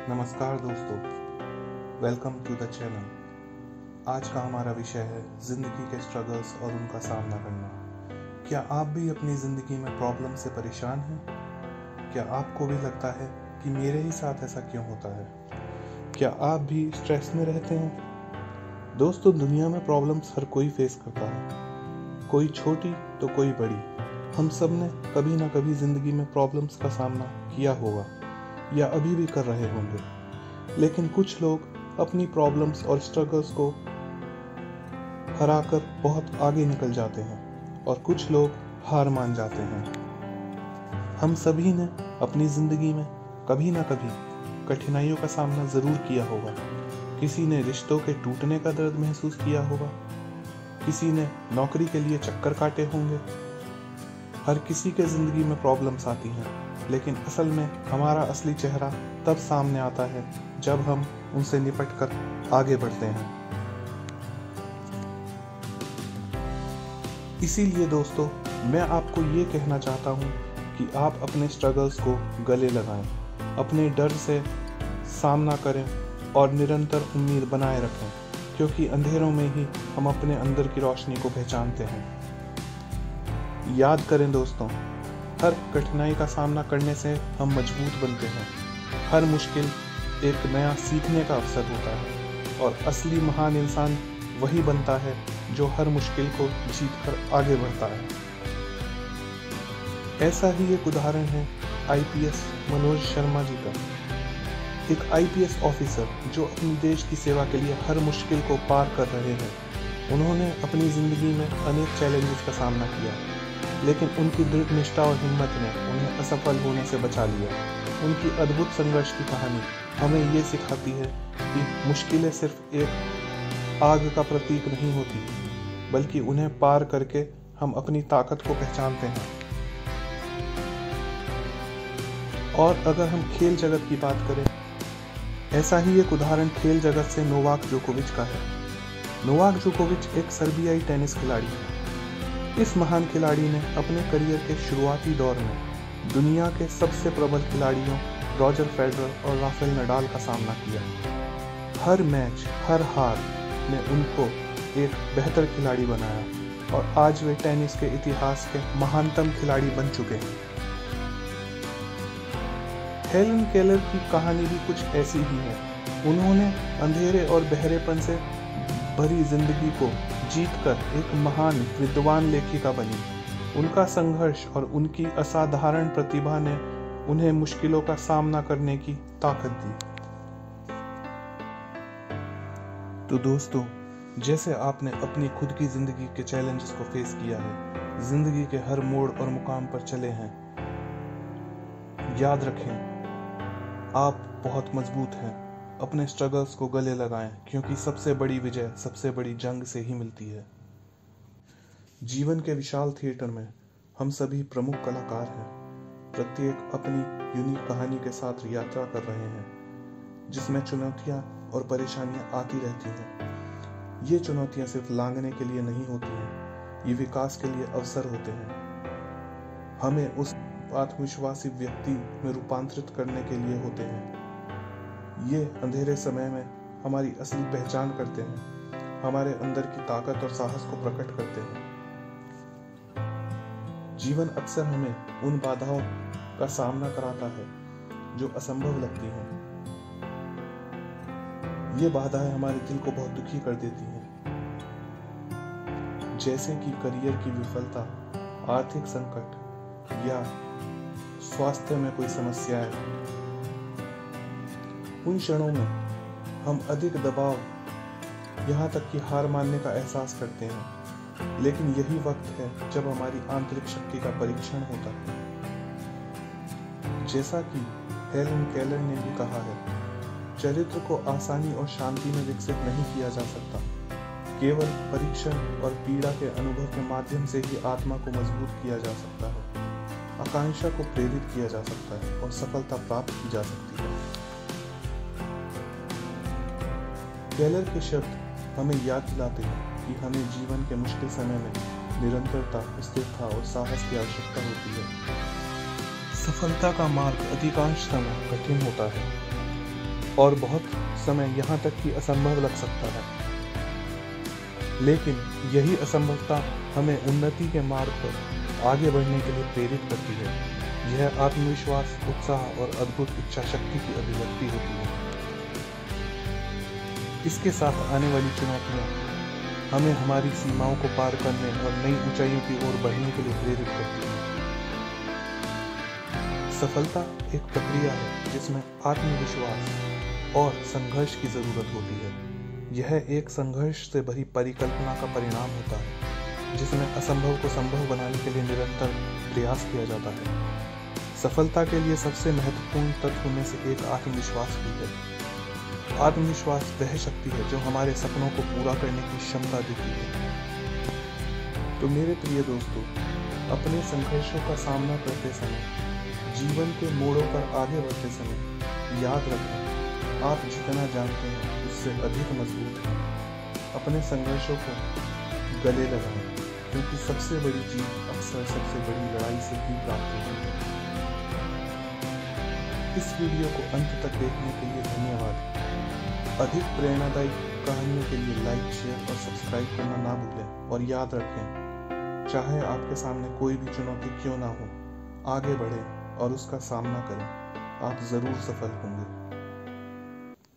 नमस्कार दोस्तों, welcome to the channel. आज का हमारा विषय है ज़िंदगी के स्ट्रगल्स और उनका सामना करना। क्या आप भी अपनी ज़िंदगी में प्रॉब्लम से परेशान हैं? क्या आपको भी लगता है कि मेरे ही साथ ऐसा क्यों होता है? क्या आप भी स्ट्रेस में रहते हैं? दोस्तों, दुनिया में प्रॉब्लम्स हर कोई फेस करता है, कोई छोटी तो कोई बड़ी। हम सब ने कभी ना कभी ज़िंदगी में प्रॉब्लम्स का सामना किया होगा या अभी भी कर रहे होंगे। लेकिन कुछ लोग अपनी प्रॉब्लम्स और स्ट्रगल्स को हराकर बहुत आगे निकल जाते हैं और कुछ लोग हार मान जाते हैं। हम सभी ने अपनी ज़िंदगी में कभी ना कभी कठिनाइयों का सामना ज़रूर किया होगा। किसी ने रिश्तों के टूटने का दर्द महसूस किया होगा, किसी ने नौकरी के लिए चक्कर काटे होंगे। हर किसी के ज़िंदगी में प्रॉब्लम्स आती हैं, लेकिन असल में हमारा असली चेहरा तब सामने आता है जब हम उनसे निपट कर आगे बढ़ते हैं। इसीलिए दोस्तों, मैं आपको ये कहना चाहता हूँ कि आप अपने स्ट्रगल्स को गले लगाएं, अपने डर से सामना करें और निरंतर उम्मीद बनाए रखें, क्योंकि अंधेरों में ही हम अपने अंदर की रोशनी को पहचानते हैं। याद करें दोस्तों, हर कठिनाई का सामना करने से हम मजबूत बनते हैं। हर मुश्किल एक नया सीखने का अवसर होता है और असली महान इंसान वही बनता है जो हर मुश्किल को जीतकर आगे बढ़ता है। ऐसा ही एक उदाहरण है आईपीएस मनोज शर्मा जी का। एक आईपीएस ऑफिसर जो अपने देश की सेवा के लिए हर मुश्किल को पार कर रहे हैं। उन्होंने अपनी ज़िंदगी में अनेक चैलेंजेस का सामना किया, लेकिन उनकी दृढ़ निष्ठा और हिम्मत ने उन्हें असफल होने से बचा लिया। उनकी अद्भुत संघर्ष की कहानी हमें ये सिखाती है कि मुश्किलें सिर्फ एक आग का प्रतीक नहीं होती, बल्कि उन्हें पार करके हम अपनी ताकत को पहचानते हैं। और अगर हम खेल जगत की बात करें, ऐसा ही एक उदाहरण खेल जगत से नोवाक जोकोविच का है। नोवाक जोकोविच एक सर्बियाई टेनिस खिलाड़ी है। इस महान खिलाड़ी ने अपने करियर के शुरुआती दौर में दुनिया के सबसे प्रबल खिलाड़ियों रॉजर फेडरर और राफेल नडाल का सामना किया। हर मैच, हर हार ने उनको एक बेहतर खिलाड़ी बनाया और आज वे टेनिस के इतिहास के महानतम खिलाड़ी बन चुके हैं। हेलन केलर की कहानी भी कुछ ऐसी ही है। उन्होंने अंधेरे और बहरेपन से भरी जिंदगी को जीतकर एक महान विद्वान लेखिका बनी। उनका संघर्ष और उनकी असाधारण प्रतिभा ने उन्हें मुश्किलों का सामना करने की ताकत दी। तो दोस्तों, जैसे आपने अपनी खुद की जिंदगी के चैलेंजेस को फेस किया है, जिंदगी के हर मोड़ और मुकाम पर चले हैं, याद रखें, आप बहुत मजबूत हैं। अपने स्ट्रगल्स को गले लगाएं, क्योंकि सबसे बड़ी विजय सबसे बड़ी जंग से ही मिलती है। जीवन के विशाल थिएटर में हम सभी प्रमुख कलाकार हैं। प्रत्येक अपनी यूनिक कहानी के साथ यात्रा कर रहे हैं, जिसमें चुनौतियां और परेशानियां आती रहती हैं। ये चुनौतियां सिर्फ लांघने के लिए नहीं होती हैं, ये विकास के लिए अवसर होते हैं। हमें उस आत्मविश्वासी व्यक्ति में रूपांतरित करने के लिए होते हैं। ये अंधेरे समय में हमारी असली पहचान करते हैं, हमारे अंदर की ताकत और साहस को प्रकट करते हैं। जीवन अक्सर हमें उन बाधाओं का सामना कराता है जो असंभव लगती हैं। ये बाधाएं हमारे दिल को बहुत दुखी कर देती हैं, जैसे कि करियर की विफलता, आर्थिक संकट या स्वास्थ्य में कोई समस्याएं। उन क्षणों में हम अधिक दबाव, यहाँ तक कि हार मानने का एहसास करते हैं, लेकिन यही वक्त है जब हमारी आंतरिक शक्ति का परीक्षण होता है। जैसा कि हेलन केलर ने भी कहा है, चरित्र को आसानी और शांति में विकसित नहीं किया जा सकता। केवल परीक्षण और पीड़ा के अनुभव के माध्यम से ही आत्मा को मजबूत किया जा सकता है, आकांक्षा को प्रेरित किया जा सकता है और सफलता प्राप्त की जा सकती है। केलर के शब्द हमें याद दिलाते हैं कि हमें जीवन के मुश्किल समय में निरंतरता, स्थिरता और साहस की आवश्यकता होती है। सफलता का मार्ग अधिकांश समय कठिन होता है, और बहुत समय यहाँ तक कि असंभव लग सकता है, लेकिन यही असंभवता हमें उन्नति के मार्ग पर आगे बढ़ने के लिए प्रेरित करती है। यह आत्मविश्वास, उत्साह और अद्भुत इच्छा शक्ति की अभिव्यक्ति होती है। इसके साथ आने वाली चुनौतियां हमें हमारी सीमाओं को पार करने और नई ऊंचाइयों की ओर बढ़ने के लिए प्रेरित करती है। सफलता एक प्रक्रिया है जिसमें आत्मविश्वास और संघर्ष की जरूरत होती है। यह एक संघर्ष से भरी परिकल्पना का परिणाम होता है, जिसमें असंभव को संभव बनाने के लिए निरंतर प्रयास किया जाता है। सफलता के लिए सबसे महत्वपूर्ण तत्व में से एक आत्मविश्वास भी है। आत्मविश्वास वह शक्ति है जो हमारे सपनों को पूरा करने की क्षमता देती है। तो मेरे प्रिय दोस्तों, अपने संघर्षों का सामना करते समय, जीवन के मोड़ों पर आगे बढ़ते समय याद रखें, आप जितना जानते हैं उससे अधिक मजबूत हैं। अपने संघर्षों को गले लगाएं, क्योंकि सबसे बड़ी जीत अक्सर सबसे बड़ी लड़ाई से ही प्राप्त होती है। इस वीडियो को अंत तक देखने के लिए धन्यवाद। अधिक प्रेरणादायी कहानियों के लिए लाइक, शेयर और सब्सक्राइब करना ना भूलें। और याद रखें, चाहे आपके सामने कोई भी चुनौती क्यों ना हो, आगे बढ़ें और उसका सामना करें। आप जरूर सफल होंगे।